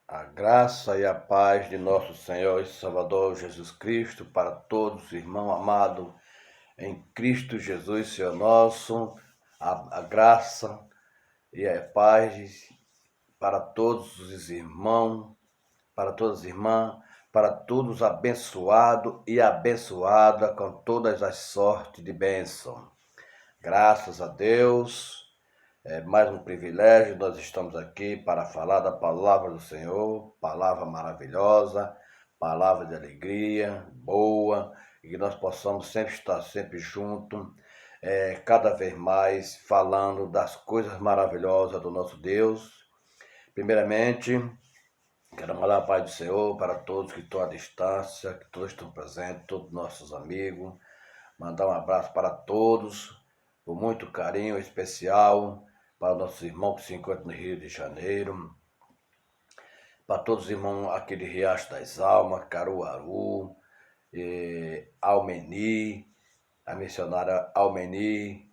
A graça e a paz de nosso Senhor e Salvador Jesus Cristo para todos, irmão amado, em Cristo Jesus, Senhor nosso, a graça e a paz para todos os irmãos, para todas as irmãs, para todos abençoado e abençoada com todas as sortes de bênção. Graças a Deus. É mais um privilégio, nós estamos aqui para falar da palavra do Senhor, palavra maravilhosa, palavra de alegria, boa, e que nós possamos sempre estar sempre juntos, cada vez mais falando das coisas maravilhosas do nosso Deus. Primeiramente, quero mandar a paz do Senhor para todos que estão à distância, que todos estão presentes, todos nossos amigos, mandar um abraço para todos, com muito carinho especial, para nossos irmãos que se encontram no Rio de Janeiro, para todos os irmãos aqui de Riacho das Almas, Caruaru, Almeni, a missionária Almeni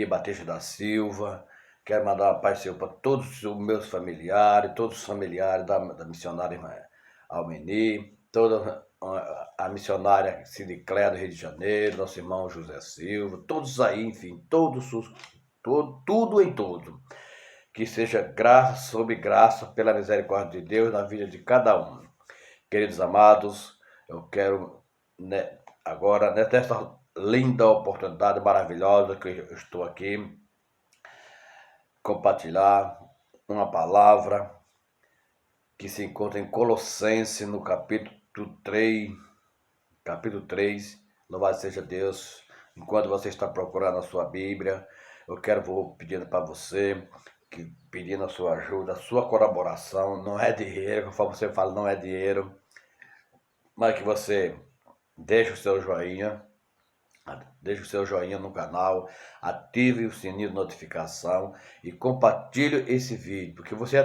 Batista da Silva. Quero mandar uma paz do Senhor para todos os meus familiares, todos os familiares da missionária Almeni, toda a missionária Sidicléia do Rio de Janeiro, nosso irmão José Silva, todos aí, enfim, tudo em tudo. Que seja graça sobre graça pela misericórdia de Deus na vida de cada um. Queridos amados, eu quero agora, nessa linda oportunidade maravilhosa que eu estou aqui, compartilhar uma palavra que se encontra em Colossenses, no capítulo 3, louvado seja Deus. Enquanto você está procurando a sua Bíblia, vou pedindo para você, pedindo a sua ajuda, a sua colaboração. Não é dinheiro, conforme você fala, não é dinheiro, mas que você deixe o seu joinha no canal, ative o sininho de notificação e compartilhe esse vídeo, porque você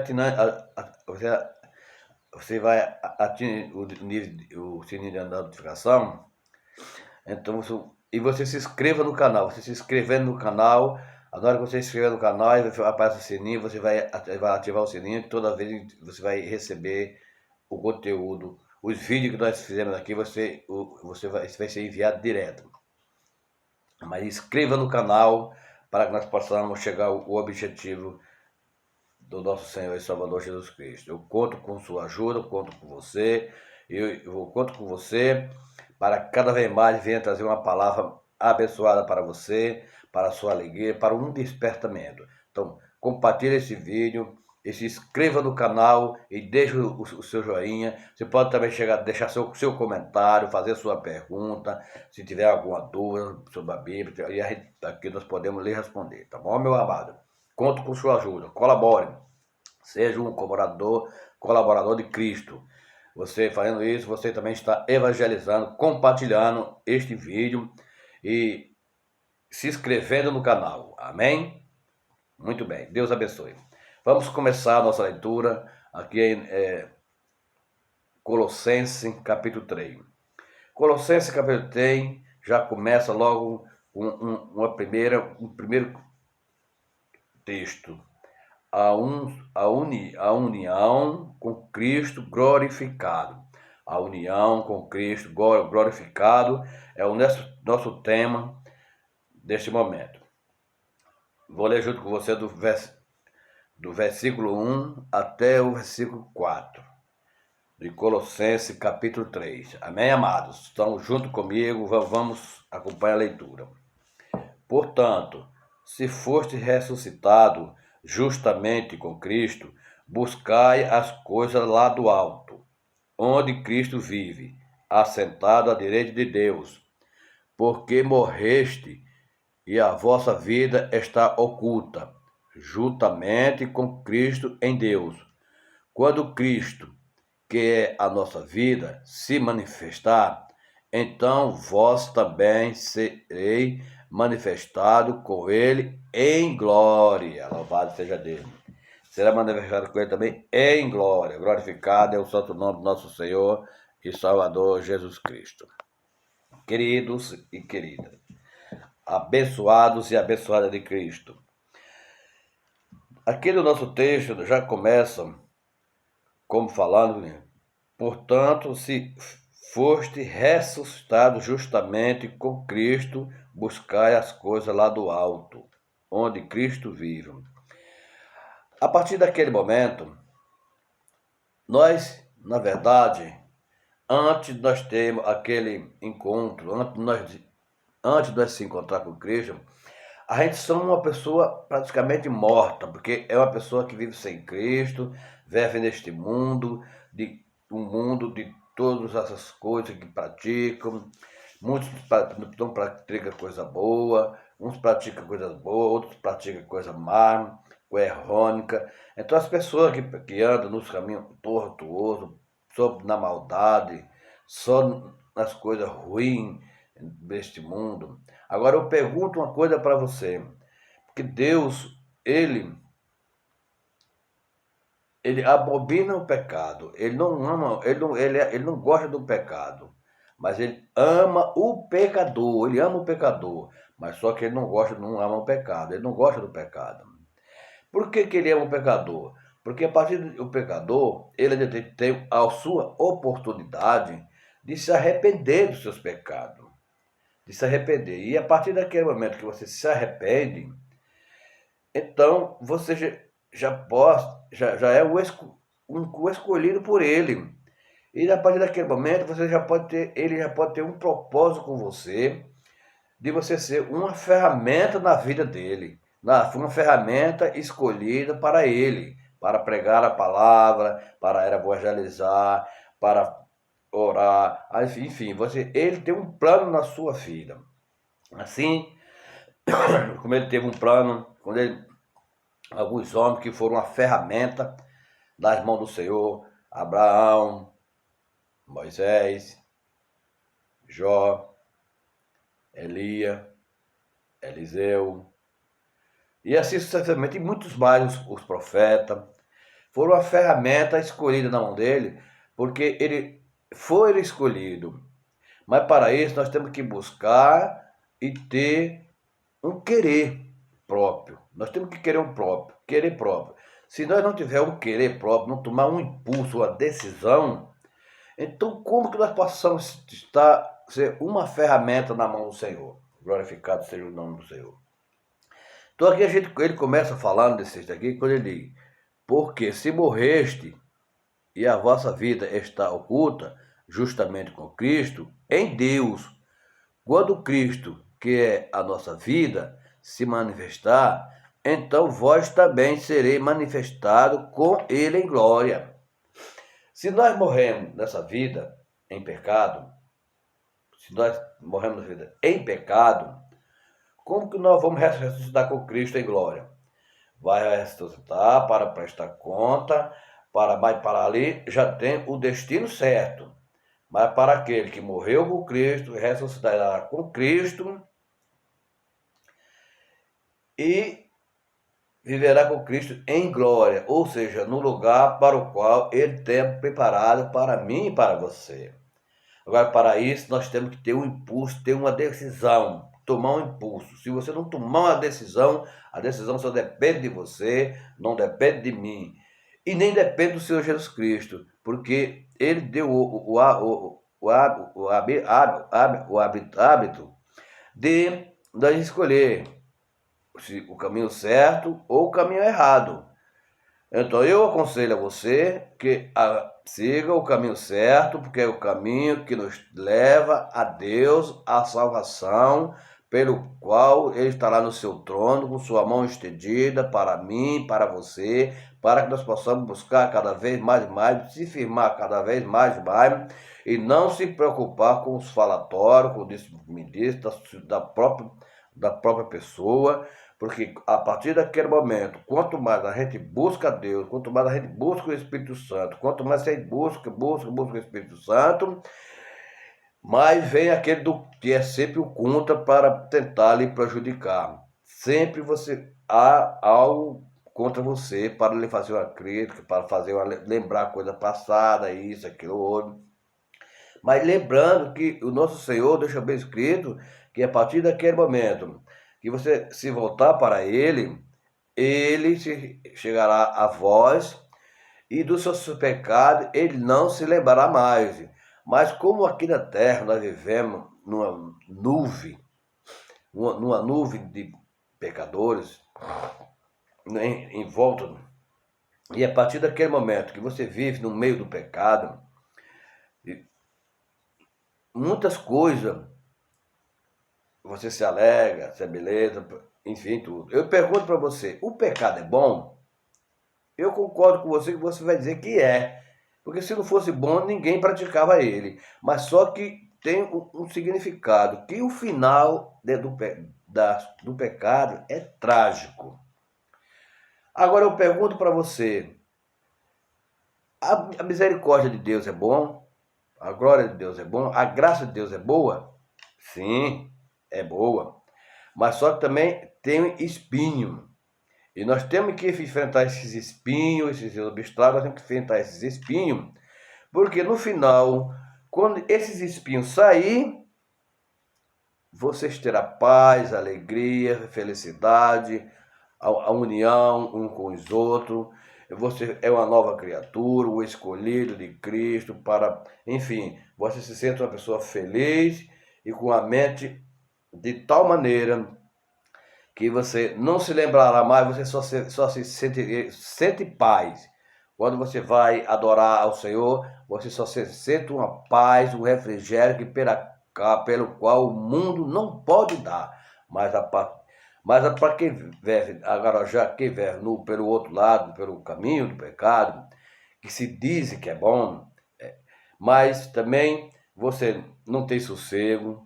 vai ativar o sininho de notificação. Então, e você se inscreva no canal. Você se inscrevendo no canal, na hora que você se inscrever no canal, aparece o sininho, você vai ativar o sininho, toda vez você vai receber o conteúdo, os vídeos que nós fizemos aqui, você vai ser enviado direto. Mas inscreva no canal para que nós possamos chegar ao objetivo do nosso Senhor e Salvador Jesus Cristo. Eu conto com sua ajuda, eu conto com você, eu conto com você para cada vez mais venha trazer uma palavra abençoada para você, para a sua alegria, para um despertamento. Então, compartilhe esse vídeo, e se inscreva no canal e deixe o seu joinha. Você pode também deixar seu comentário, fazer sua pergunta, se tiver alguma dúvida sobre a Bíblia, e aqui nós podemos lhe responder, tá bom, meu amado? Conto com sua ajuda, colabore, seja um colaborador de Cristo. Você fazendo isso, você também está evangelizando, compartilhando este vídeo e se inscrevendo no canal. Amém? Muito bem, Deus abençoe. Vamos começar a nossa leitura aqui em Colossenses capítulo 3. Colossenses capítulo 3 já começa logo um primeiro texto. A união com Cristo glorificado. A união com Cristo glorificado é o nosso tema deste momento. Vou ler junto com você do versículo 1 até o versículo 4, de Colossenses capítulo 3. Amém, amados? Estão junto comigo, vamos acompanhar a leitura. Portanto, se foste ressuscitado justamente com Cristo, buscai as coisas lá do alto, onde Cristo vive, assentado à direita de Deus, porque morreste e a vossa vida está oculta, juntamente com Cristo em Deus. Quando Cristo, que é a nossa vida, se manifestar, então vós também serei manifestado com ele em glória. Louvado seja Deus. Será manifestado com ele também em glória. Glorificado é o santo nome do nosso Senhor e Salvador Jesus Cristo. Queridos e queridas, abençoados e abençoadas de Cristo. Aqui no nosso texto já começa como falando, né? Portanto, se foste ressuscitado justamente com Cristo, buscai as coisas lá do alto, onde Cristo vive. A partir daquele momento, nós, na verdade, antes de nós termos aquele encontro, antes de nós se encontrar com Cristo, a gente somos uma pessoa praticamente morta, porque é uma pessoa que vive sem Cristo, vive neste mundo, de um mundo de todas essas coisas que praticam. Muitos não praticam coisa boa, uns praticam coisas boas, outros praticam coisa má, coisa errônica. Então as pessoas que andam nos caminhos tortuosos, só na maldade, só nas coisas ruins deste mundo. Agora eu pergunto uma coisa para você, porque Deus, ele abomina o pecado, ele não ama, ele não gosta do pecado, mas ele ama o pecador, mas só que ele não ama o pecado, ele não gosta do pecado. Por que ele ama o pecador? Porque a partir do pecador, ele ainda tem a sua oportunidade de se arrepender dos seus pecados, de se arrepender. E a partir daquele momento que você se arrepende, então você já é o escolhido por ele. E a partir daquele momento ele já pode ter um propósito com você, de você ser uma ferramenta na vida dele, uma ferramenta escolhida para ele, para pregar a palavra, para evangelizar, para orar, enfim, ele tem um plano na sua vida. Assim, como ele teve um plano, alguns homens que foram uma ferramenta nas mãos do Senhor, Abraão, Moisés, Jó, Elias, Eliseu, e assim sucessivamente, e muitos mais, os profetas, foram uma ferramenta escolhida na mão dele, porque ele foi escolhido. Mas para isso nós temos que buscar e ter um querer próprio. Nós temos que querer próprio. Se nós não tivermos um querer próprio, não tomar um impulso, uma decisão, então como que nós possamos ser uma ferramenta na mão do Senhor? Glorificado seja o nome do Senhor. Então aqui ele começa falando desse texto aqui, quando ele diz, porque se morreste e a vossa vida está oculta, justamente com Cristo, em Deus, quando Cristo, que é a nossa vida, se manifestar, então vós também sereis manifestados com ele em glória. Se nós morremos nessa vida em pecado, se nós morremos nessa vida em pecado, como que nós vamos ressuscitar com Cristo em glória? Vai ressuscitar para prestar conta, para ali já tem o destino certo. Mas para aquele que morreu com Cristo, ressuscitará com Cristo e viverá com Cristo em glória, ou seja, no lugar para o qual ele tem preparado para mim e para você. Agora, para isso, nós temos que ter um impulso, ter uma decisão, tomar um impulso. Se você não tomar uma decisão, a decisão só depende de você, não depende de mim. E nem depende do Senhor Jesus Cristo, porque ele deu o hábito de nós escolher o caminho certo ou o caminho errado. Então eu aconselho a você que siga o caminho certo, porque é o caminho que nos leva a Deus, a salvação, pelo qual ele estará no seu trono, com sua mão estendida para mim, para você, para que nós possamos buscar cada vez mais e mais, se firmar cada vez mais e mais, e não se preocupar com os falatórios, com o ministro, da própria pessoa, porque a partir daquele momento, quanto mais a gente busca Deus, quanto mais a gente busca o Espírito Santo, quanto mais a gente busca o Espírito Santo, mais vem aquele que é sempre o contra para tentar lhe prejudicar. Sempre há algo contra você para lhe fazer uma crítica, para lembrar coisa passada, isso, aquilo, outro. Mas lembrando que o nosso Senhor deixa bem escrito que a partir daquele momento que você se voltar para ele, ele chegará a vós e dos seus pecados ele não se lembrará mais. Mas como aqui na terra nós vivemos numa nuvem de pecadores em volta, e a partir daquele momento que você vive no meio do pecado, muitas coisas você se alega, se é beleza, enfim, tudo. Eu pergunto para você, o pecado é bom? Eu concordo com você que você vai dizer que é. Porque se não fosse bom, ninguém praticava ele. Mas só que tem um significado, que o final do pecado é trágico. Agora eu pergunto para você, a misericórdia de Deus é bom? A glória de Deus é bom? A graça de Deus é boa? Sim, é boa. Mas só que também tem espinho. E nós temos que enfrentar esses espinhos, esses obstáculos, nós temos que enfrentar esses espinhos, porque no final, quando esses espinhos saírem, vocês terão paz, alegria, felicidade, a união um com os outros. Você é uma nova criatura, o escolhido de Cristo para, enfim, você se sente uma pessoa feliz e com a mente de tal maneira que você não se lembrará mais, você só se sente paz. Quando você vai adorar ao Senhor, você só se sente uma paz, um refrigério pelo qual o mundo não pode dar. Mas para quem vive, agora já quem vive pelo outro lado, pelo caminho do pecado, que se diz que é bom, mas também você não tem sossego,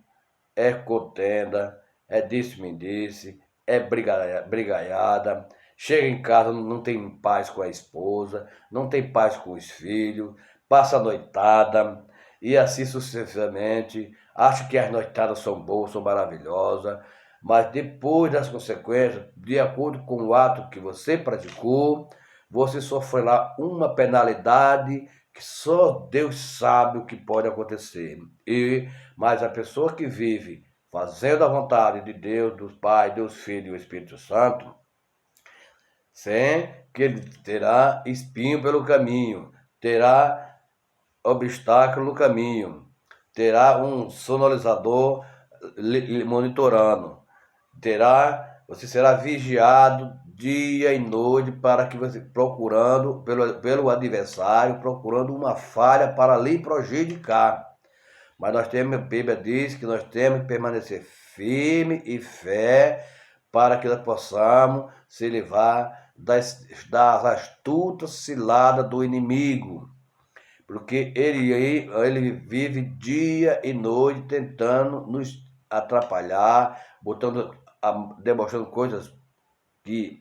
é contenda, é disse-me-disse, é brigaiada, chega em casa, não tem paz com a esposa, não tem paz com os filhos, passa a noitada, e assim sucessivamente. Acho que as noitadas são boas, são maravilhosas, mas depois das consequências, de acordo com o ato que você praticou, você sofrerá uma penalidade que só Deus sabe o que pode acontecer. Mas a pessoa que vive fazendo a vontade de Deus, do Pai, Deus Filho e o Espírito Santo, sem que ele terá espinho pelo caminho, terá obstáculo no caminho, terá um sonorizador monitorando, você será vigiado dia e noite para que você procurando pelo adversário, procurando uma falha para lhe prejudicar. Mas nós temos, a Bíblia diz que nós temos que permanecer firme e fé para que nós possamos se livrar das astutas ciladas do inimigo. Porque ele vive dia e noite tentando nos atrapalhar, demonstrando coisas que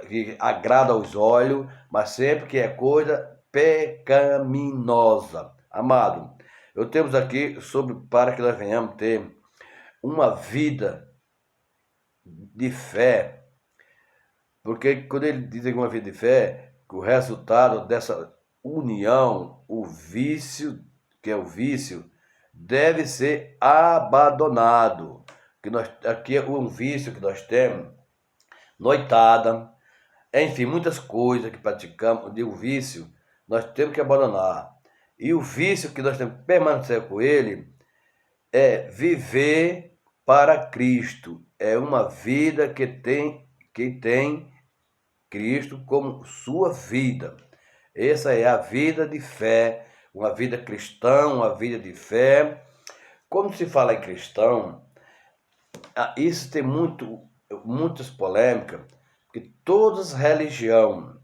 que agrada aos olhos, mas sempre que é coisa pecaminosa. Amado, eu temos aqui para que nós venhamos ter uma vida de fé, porque quando ele diz que uma vida de fé, que o resultado dessa união, o vício, que é o vício, deve ser abandonado. Aqui é um vício que nós temos, noitada, enfim, muitas coisas que praticamos de um vício, nós temos que abandonar. E o vício que nós temos que permanecer com ele é viver para Cristo. É uma vida que tem Cristo como sua vida. Essa é a vida de fé, uma vida cristã, uma vida de fé. Quando se fala em cristão, isso tem muitas polêmicas, porque todas religiões,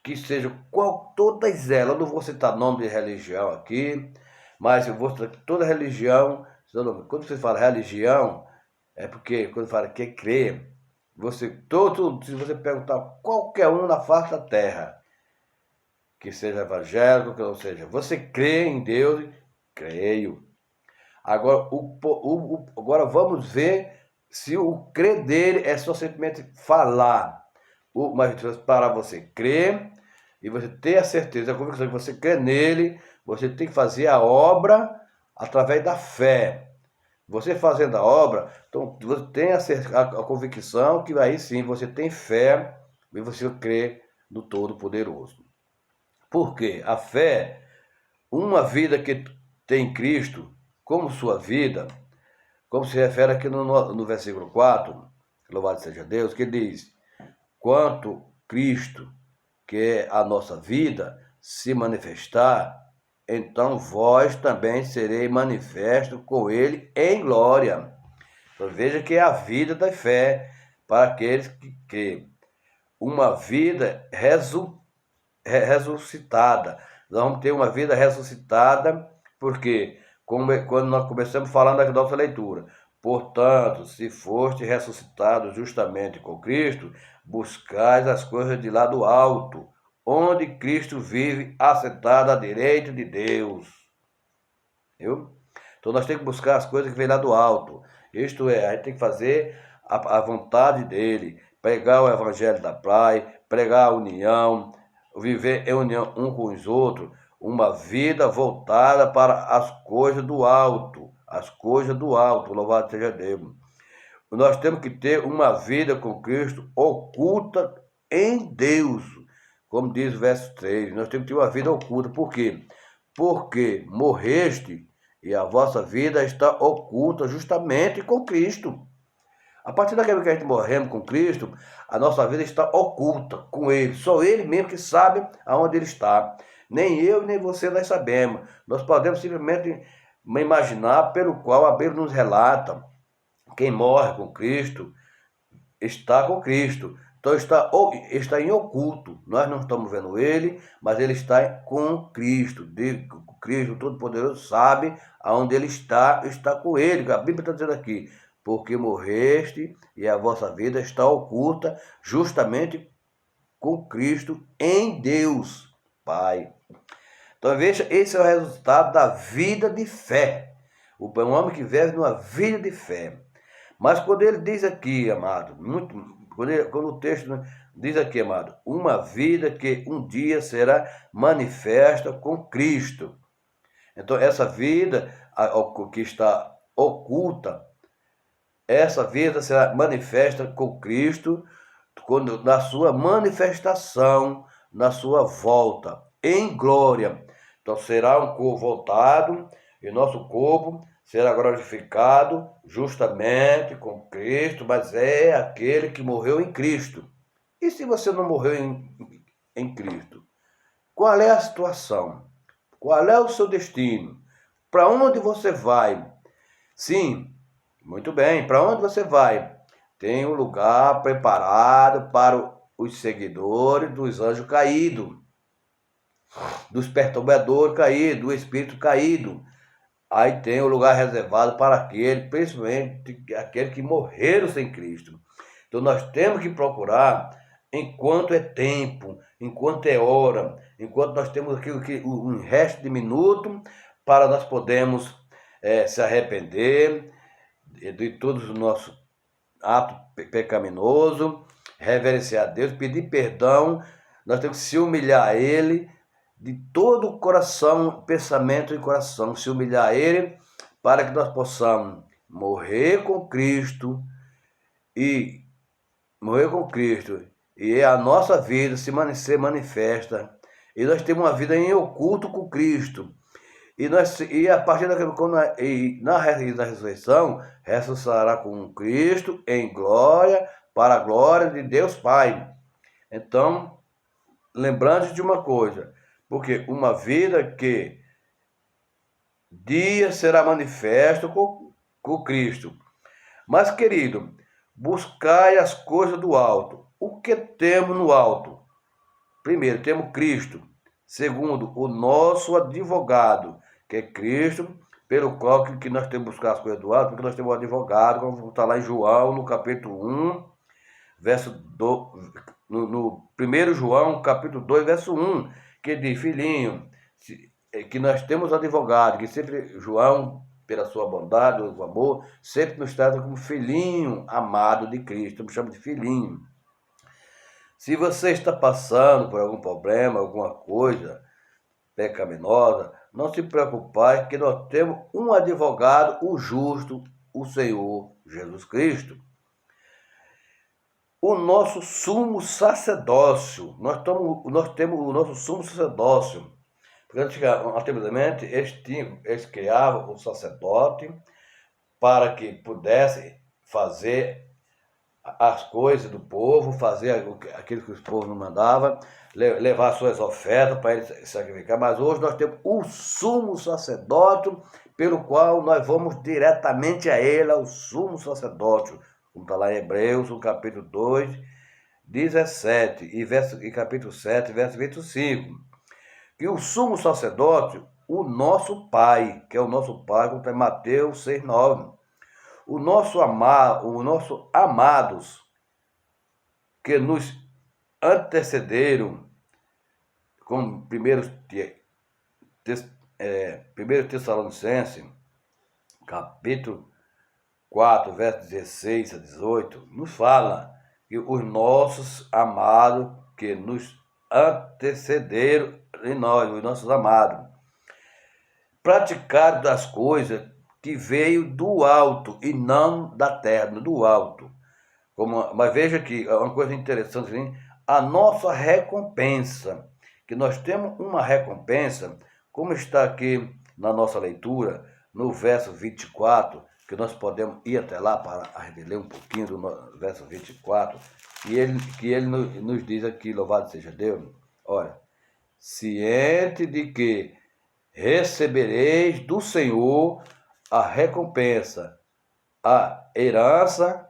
que sejam todas elas, eu não vou citar nome de religião aqui, mas eu vou citar toda religião. Quando você fala religião, é porque quando fala que crê, se você perguntar qualquer um na face da terra, que seja evangélico, que não seja, você crê em Deus? Creio. Agora, agora vamos ver se o crer dele é só simplesmente falar. Mas para você crer e você ter a certeza, a convicção que você crê nele, você tem que fazer a obra através da fé. Você fazendo a obra, então você tem a convicção que aí sim você tem fé e você crê no Todo-Poderoso. Por quê? A fé, uma vida que tem Cristo como sua vida, como se refere aqui no versículo 4, louvado seja Deus, que diz: quanto Cristo, que é a nossa vida, se manifestar, então vós também sereis manifesto com ele em glória. Então veja que é a vida da fé para aqueles que creem. Uma vida ressuscitada. Nós vamos ter uma vida ressuscitada, porque quando nós começamos falando da nossa leitura, portanto, se foste ressuscitado justamente com Cristo, buscais as coisas de lá do alto, onde Cristo vive assentado à direita de Deus. Viu? Então nós temos que buscar as coisas que vêm lá do alto. Isto é, a gente tem que fazer a vontade dele, pregar o evangelho da praia, pregar a união, viver em união um com os outros, uma vida voltada para as coisas do alto, as coisas do alto, louvado seja Deus. Nós temos que ter uma vida com Cristo oculta em Deus, como diz o verso 3. Nós temos que ter uma vida oculta. Por quê? Porque morreste e a vossa vida está oculta justamente com Cristo. A partir daquele que a gente morremos com Cristo, a nossa vida está oculta com Ele. Só Ele mesmo que sabe aonde Ele está. Nem eu, nem você nós sabemos. Nós podemos simplesmente imaginar pelo qual a Bíblia nos relata. Quem morre com Cristo está com Cristo. Então está em oculto. Nós não estamos vendo Ele, mas Ele está com Cristo. Cristo Todo-Poderoso sabe aonde Ele está com Ele. A Bíblia está dizendo aqui: porque morreste e a vossa vida está oculta justamente com Cristo em Deus, Pai. Então veja, esse é o resultado da vida de fé. O homem que vive numa vida de fé. Mas quando ele diz aqui, amado, quando o texto diz aqui, amado, uma vida que um dia será manifesta com Cristo. Então essa vida que está oculta, essa vida será manifesta com Cristo na sua manifestação, na sua volta, em glória. Então será um corpo voltado e nosso corpo será glorificado justamente com Cristo, mas é aquele que morreu em Cristo. E se você não morreu em Cristo? Qual é a situação? Qual é o seu destino? Para onde você vai? Sim, muito bem, para onde você vai? Tem um lugar preparado para os seguidores dos anjos caídos, dos perturbadores caídos, do espírito caído. Aí tem o lugar reservado para aquele, principalmente aquele que morreram sem Cristo. Então nós temos que procurar enquanto é tempo, enquanto é hora, enquanto nós temos aquilo que um resto de minuto para nós podermos se arrepender de todos os nossos atos pecaminosos, reverenciar a Deus, pedir perdão. Nós temos que se humilhar a Ele de todo o coração, pensamento e coração, se humilhar a Ele para que nós possamos morrer com Cristo e a nossa vida se manifesta e nós temos uma vida em oculto com Cristo. E a partir daquilo, na ressurreição, ressuscitará com Cristo em glória, para a glória de Deus Pai. Então, lembrando de uma coisa, porque uma vida que dia será manifesto com Cristo. Mas, querido, buscai as coisas do alto. O que temos no alto? Primeiro, temos Cristo. Segundo, o nosso advogado, que é Cristo, pelo qual que nós temos que buscar as coisas do alto, porque nós temos um advogado, como está lá em João, no capítulo 1, verso 2, no 1 João, capítulo 2, verso 1, que diz: filhinho, que nós temos advogado, que sempre João, pela sua bondade, o amor, sempre nos trata como filhinho amado de Cristo, nos chama de filhinho. Se você está passando por algum problema, alguma coisa pecaminosa, não se preocupe, que nós temos um advogado, o justo, o Senhor Jesus Cristo. O nosso sumo sacerdócio, nós temos o nosso sumo sacerdócio, porque antigamente eles criavam o sacerdote para que pudesse fazer as coisas do povo, fazer aquilo que os povos não mandavam, levar suas ofertas para eles sacrificar. Mas hoje nós temos o sumo sacerdote, pelo qual nós vamos diretamente a ele, ao sumo sacerdote, como está lá em Hebreus, no capítulo 2, 17, e capítulo 7, verso 25. Que o sumo sacerdote, o nosso Pai, que é o nosso Pai, como está em Mateus 6, 9. O nosso amados, que nos antecederam, como 1 Tessalonicenses, capítulo 4, verso 16 a 18, nos fala que os nossos amados que nos antecederam em nós, os nossos amados, praticaram das coisas que veio do alto e não da terra, do alto. Mas veja aqui, uma coisa interessante, assim, a nossa recompensa, que nós temos uma recompensa, como está aqui na nossa leitura, no verso 24, que nós podemos ir até lá para ler um pouquinho do verso 24, que ele nos diz aqui, louvado seja Deus, olha, ciente de que recebereis do Senhor a recompensa, a herança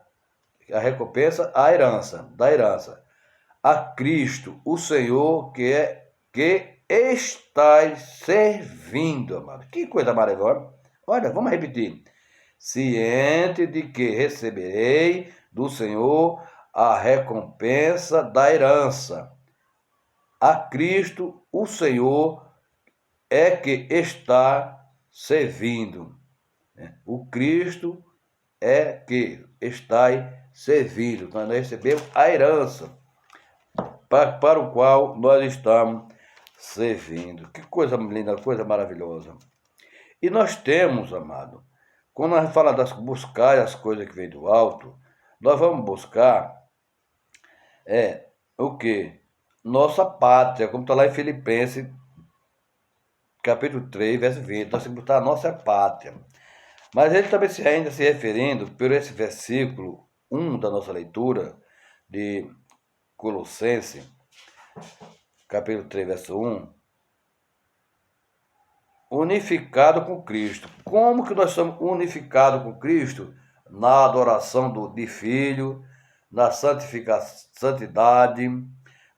da herança, a Cristo, o Senhor, que estáis servindo, amado. Que coisa maravilhosa. Olha, vamos repetir. Ciente de que receberei do Senhor a recompensa da herança, a Cristo, o Senhor, é que está servindo. O Cristo é que está servindo. Nós recebemos a herança para o qual nós estamos servindo. Que coisa linda, coisa maravilhosa. E nós temos, amado, quando nós falamos buscar as coisas que vêm do alto, nós vamos buscar o quê? Nossa pátria, como está lá em Filipenses, capítulo 3, verso 20. Nós temos que buscar a nossa pátria. Mas ele também ainda se referindo por esse versículo 1 da nossa leitura de Colossenses, capítulo 3, verso 1, unificado com Cristo. Como que nós somos unificados com Cristo? Na adoração de Filho, na santidade,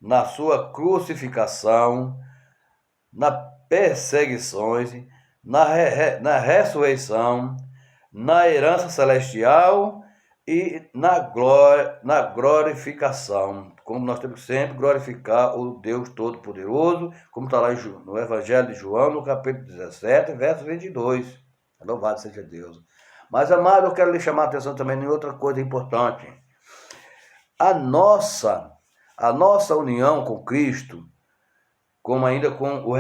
na sua crucificação, nas perseguições, na ressurreição, na herança celestial e na glorificação. Como nós temos que sempre glorificar o Deus Todo-Poderoso, como está lá no Evangelho de João, no capítulo 17, verso 22. Louvado seja Deus. Mas, amado, eu quero lhe chamar a atenção também em outra coisa importante. A nossa união com Cristo, como ainda com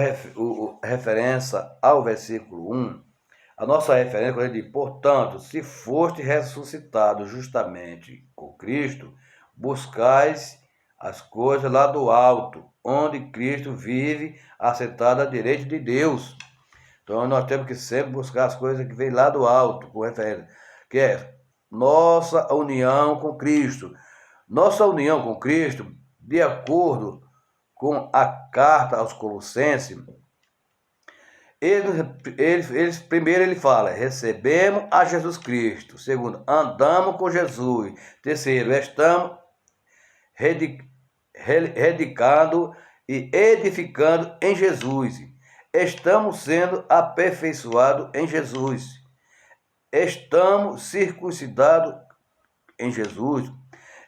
referência ao versículo 1, a nossa referência, quando ele diz, portanto, se foste ressuscitado justamente com Cristo, buscais as coisas lá do alto, onde Cristo vive, assentado à direita de Deus. Então, nós temos que sempre buscar as coisas que vêm lá do alto, com referência, que é nossa união com Cristo. Nossa união com Cristo, de acordo com a carta aos Colossenses, primeiro ele fala, recebemos a Jesus Cristo. Segundo, andamos com Jesus. Terceiro, estamos redicando e edificando em Jesus. Estamos sendo aperfeiçoados em Jesus. Estamos circuncidados em Jesus.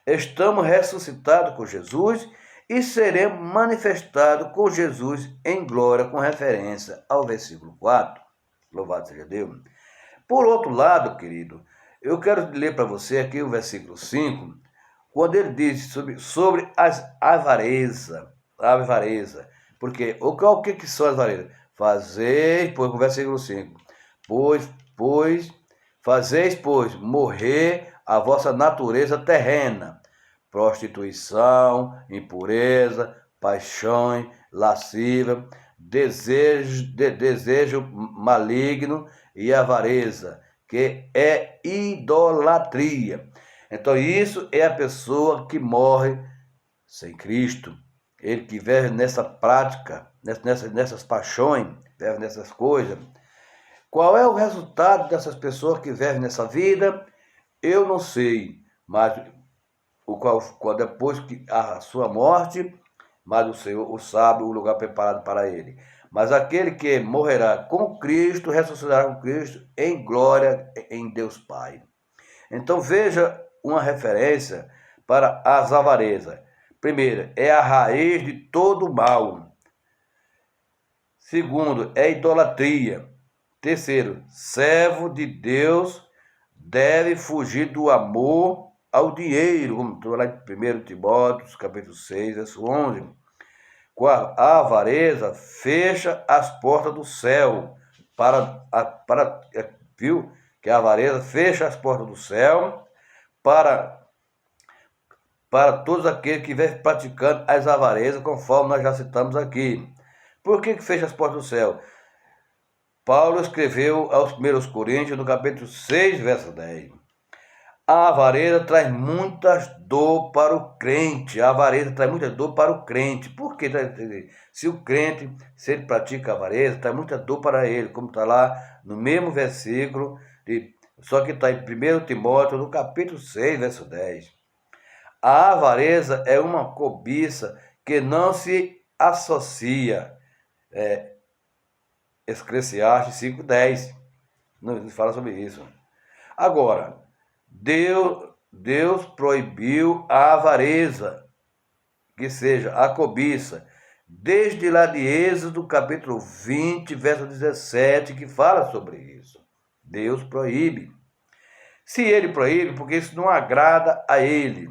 Estamos ressuscitados com Jesus e seremos manifestados com Jesus em glória, com referência ao versículo 4. Louvado seja Deus. Por outro lado, querido, eu quero ler para você aqui o versículo 5, quando ele diz sobre a avareza. Porque o que são as avarezas? Pois, o versículo 5, pois Fazeis, pois, morrer a vossa natureza terrena, prostituição, impureza, paixões, lascívia, desejo maligno e avareza, que é idolatria. Então isso é a pessoa que morre sem Cristo. Ele que vive nessa prática, nessas paixões, vive nessas coisas. Qual é o resultado dessas pessoas que vivem nessa vida? Eu não sei, mas depois que a sua morte, mas o Senhor o sabe, o lugar preparado para ele. Mas aquele que morrerá com Cristo, ressuscitará com Cristo em glória em Deus Pai. Então veja uma referência para as avarezas. Primeiro, é a raiz de todo mal. Segundo, é idolatria. Terceiro, servo de Deus deve fugir do amor ao dinheiro, como está lá em 1 Timóteo, capítulo 6, verso 11. Quarto, a avareza fecha as portas do céu. Viu? Que a avareza fecha as portas do céu para todos aqueles que vêm praticando as avarezas, conforme nós já citamos aqui. Por que fecha as portas do céu? Paulo escreveu aos 1 Coríntios, no capítulo 6, verso 10. A avareza traz muitas dor para o crente. A avareza traz muita dor para o crente. Por quê? Se o crente, se ele pratica a avareza, traz muita dor para ele, como está lá no mesmo versículo, só que está em 1 Timóteo, no capítulo 6, verso 10. A avareza é uma cobiça que não se associa. Eclesiastes 5:10 nos fala sobre isso. Agora, Deus proibiu a avareza, que seja a cobiça, desde lá de Êxodo, capítulo 20, verso 17, que fala sobre isso. Deus proíbe. Se ele proíbe, porque isso não agrada a ele.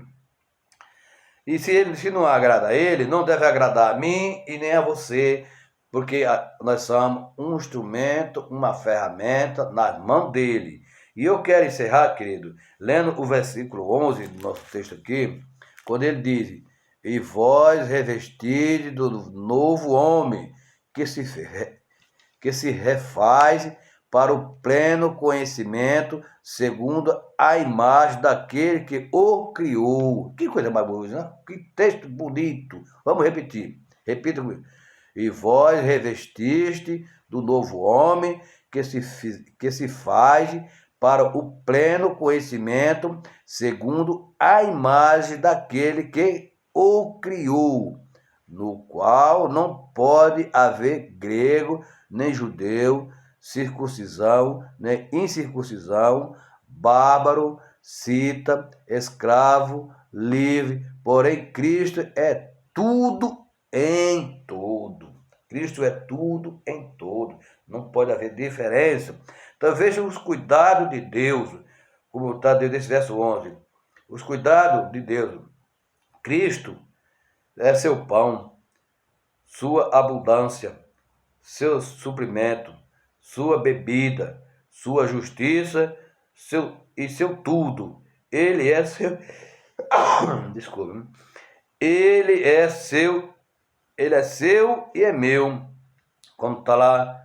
E se não agrada a ele, não deve agradar a mim e nem a você, porque nós somos um instrumento, uma ferramenta nas mãos dele. E eu quero encerrar, querido, lendo o versículo 11 do nosso texto aqui, quando ele diz: e vós revestis do novo homem, que se refaz para o pleno conhecimento, segundo a imagem daquele que o criou. Que coisa mais bonita, né? Que texto bonito. Vamos repetir. Repita comigo. E vós revestiste do novo homem, que se faz para o pleno conhecimento, segundo a imagem daquele que o criou, no qual não pode haver grego, nem judeu, circuncisão, nem incircuncisão, bárbaro, cita, escravo, livre, porém Cristo é tudo em todo. Cristo é tudo em todo. Não pode haver diferença. Então veja os cuidados de Deus, como está dentro desse verso 11. Os cuidados de Deus. Cristo é seu pão, sua abundância, seu suprimento, sua bebida, sua justiça, seu tudo. Ele é seu... Desculpa. Ele é seu e é meu. Como está lá,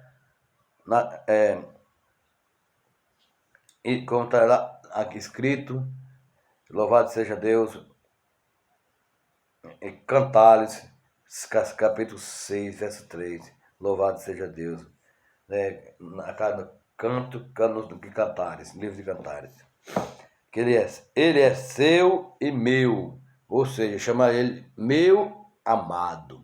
como está lá aqui escrito, louvado seja Deus, em Cantares, capítulo 6, verso 3. Louvado seja Deus. Na cada canto de Cantares, livro de Cantares. Que ele é seu e meu. Ou seja, chama ele meu amado.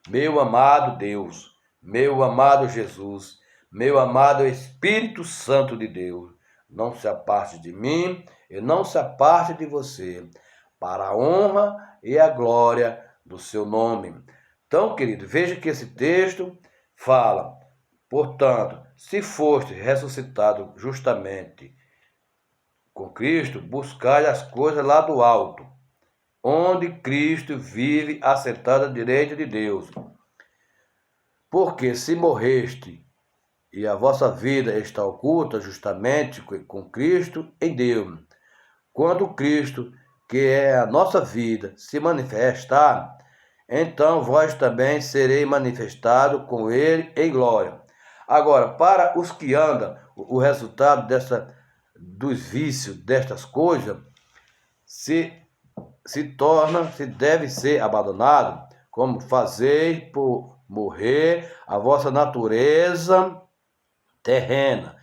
Meu amado Deus. Meu amado Jesus. Meu amado Espírito Santo de Deus. Não se aparte de mim e não se aparte de você, para a honra e a glória do seu nome. Então, querido, veja que esse texto fala: portanto, se foste ressuscitado justamente com Cristo, buscai as coisas lá do alto, onde Cristo vive assentado à direita de Deus. Porque se morreste e a vossa vida está oculta justamente com Cristo em Deus. Quando Cristo, que é a nossa vida, se manifestar, então vós também sereis manifestado com ele em glória. Agora, para os que andam, o resultado dos vícios, destas coisas, se deve ser abandonado, como fazeis por morrer a vossa natureza terrena.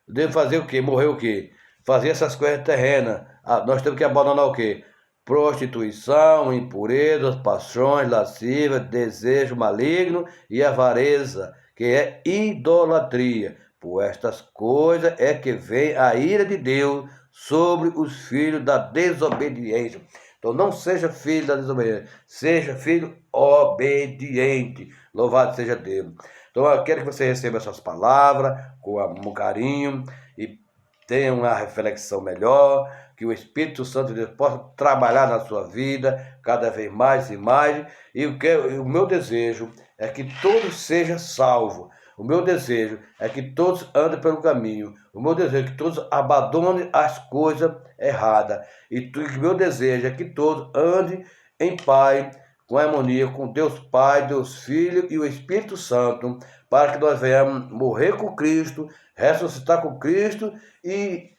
Deve fazer o quê? Morrer o quê? Fazer essas coisas terrenas. Nós temos que abandonar o quê? Prostituição, impurezas, paixões, lascivas, desejo maligno e avareza, que é idolatria. Por estas coisas é que vem a ira de Deus sobre os filhos da desobediência. Então não seja filho da desobediência, seja filho obediente. Louvado seja Deus. Então eu quero que você receba essas palavras com carinho e tenha uma reflexão melhor, que o Espírito Santo de Deus possa trabalhar na sua vida cada vez mais e mais. E o meu desejo é que todos sejam salvos. O meu desejo é que todos andem pelo caminho. O meu desejo é que todos abandonem as coisas erradas. E o meu desejo é que todos andem em paz, com harmonia com Deus Pai, Deus Filho e o Espírito Santo, para que nós venhamos morrer com Cristo, ressuscitar com Cristo e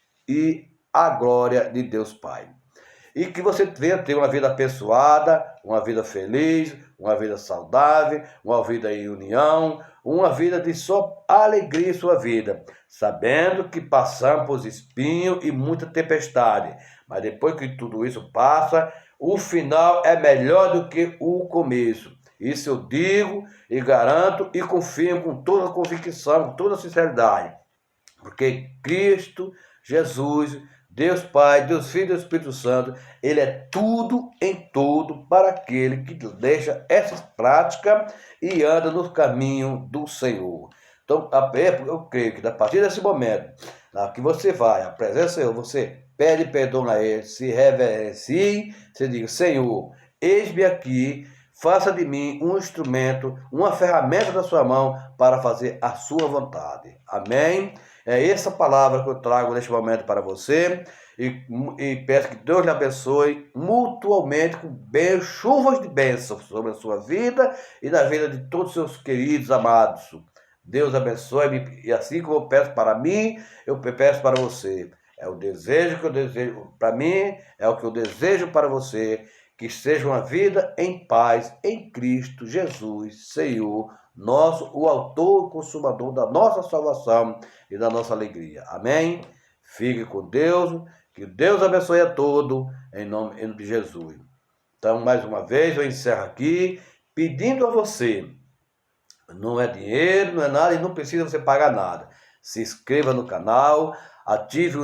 a glória de Deus Pai. E que você venha ter uma vida abençoada, uma vida feliz, uma vida saudável, uma vida em união, uma vida de só alegria em sua vida, sabendo que passamos por espinhos e muita tempestade, mas depois que tudo isso passa, o final é melhor do que o começo. Isso eu digo e garanto e confirmo com toda a convicção, com toda a sinceridade, porque Cristo Jesus, Deus Pai, Deus Filho e Deus Espírito Santo, Ele é tudo em tudo para aquele que deixa essas práticas e anda no caminho do Senhor. Então, eu creio que a partir desse momento, que você vai à presença do Senhor, você pede perdão a Ele, se reverencie, você diga: Senhor, eis-me aqui, faça de mim um instrumento, uma ferramenta da sua mão para fazer a sua vontade. Amém? É essa palavra que eu trago neste momento para você e peço que Deus lhe abençoe mutuamente com chuvas de bênçãos sobre a sua vida e na vida de todos os seus queridos amados. Deus abençoe e assim como eu peço para mim, eu peço para você. É o desejo que eu desejo para mim, é o que eu desejo para você, que seja uma vida em paz em Cristo Jesus, Senhor, o autor e consumador da nossa salvação e da nossa alegria. Amém? Fique com Deus, que Deus abençoe a todos, em nome de Jesus. Então, mais uma vez, eu encerro aqui, pedindo a você, não é dinheiro, não é nada, e não precisa você pagar nada. Se inscreva no canal, ative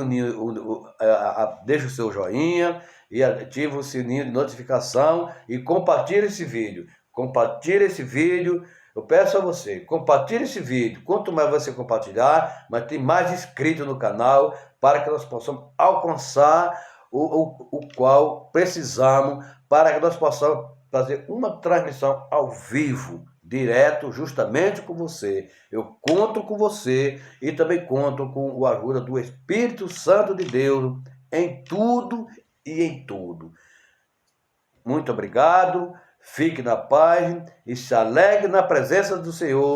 deixe o seu joinha e ative o sininho de notificação e compartilhe esse vídeo. Compartilhe esse vídeo. Eu peço a você, compartilhe esse vídeo. Quanto mais você compartilhar, mas tem mais inscritos no canal para que nós possamos alcançar o qual precisamos para que nós possamos fazer uma transmissão ao vivo, direto, justamente com você. Eu conto com você e também conto com a ajuda do Espírito Santo de Deus em tudo e em tudo. Muito obrigado, fique na paz e se alegre na presença do Senhor.